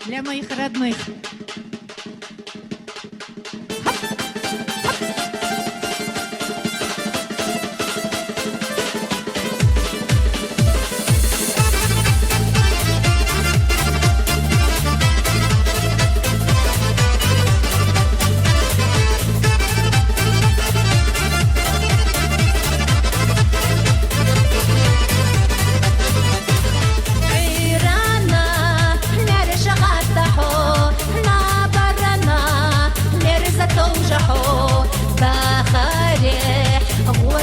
для моих родных.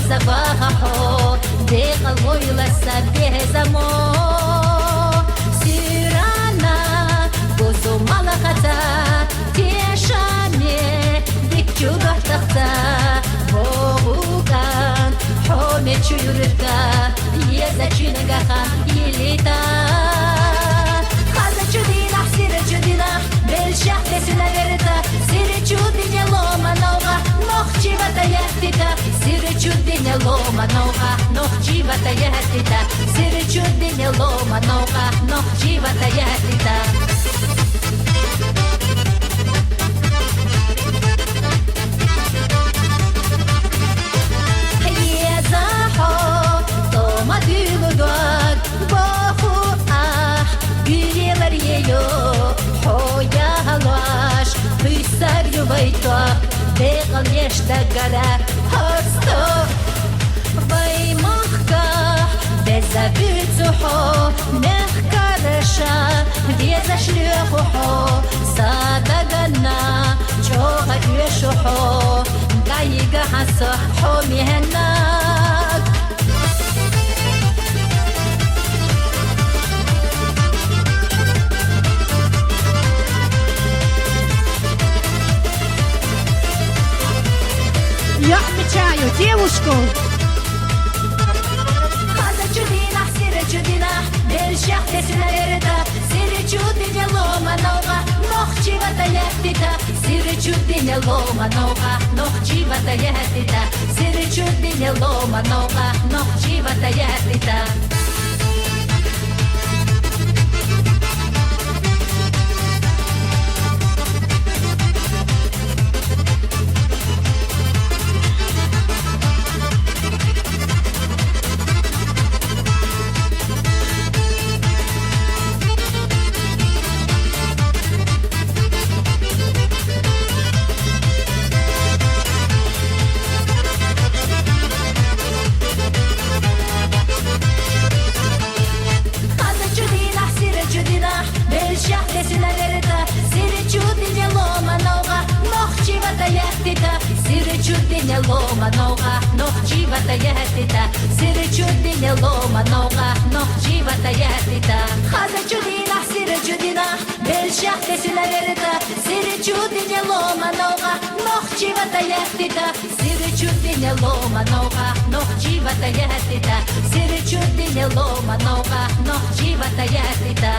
زباحو دق الويل سبيه زمو سيرانا بوزو ملختا تيشامي ديكچو بحتختا بوغوكان حومي چيوركا يزاچينغا خان يليتا خازا چودينا سيرا چودينا بالشاح دسنا верта سيرا چودينا لوما نوغا نوخچي وتا يحتيتا سيرا چودينا لوما نوغا نوخچي وتا يحتيتا سيرا چودينا لوما نوغا نوخچي وتا يحتيتا Дегал ешта гара хосто Ваймахка безабицухо Мехкареша везашлюхухо Садагана чога юшухо Гайга хасо хомихенак Я отмечаю девушку. Хаза чудина, сире чудина, бельшах десина верта, сире чудиня лома нога, нохчи вата яхтита, сире чудиня лома нога, нохчи вата яхтита, сире чудиня лома нога, нохчи вата яхтита. Сире чудиня лома нога, нохчи вата яхтита. Сире чудиня лома нога, нохчи вата яхтита. Хаза чудина, сире чудина, бельшах десина верта. Сире чудиня лома нога, нохчи вата яхтита. Сире чудиня лома нога, нохчи вата яхтита. Сире чудиня лома нога, нохчи вата яхтита.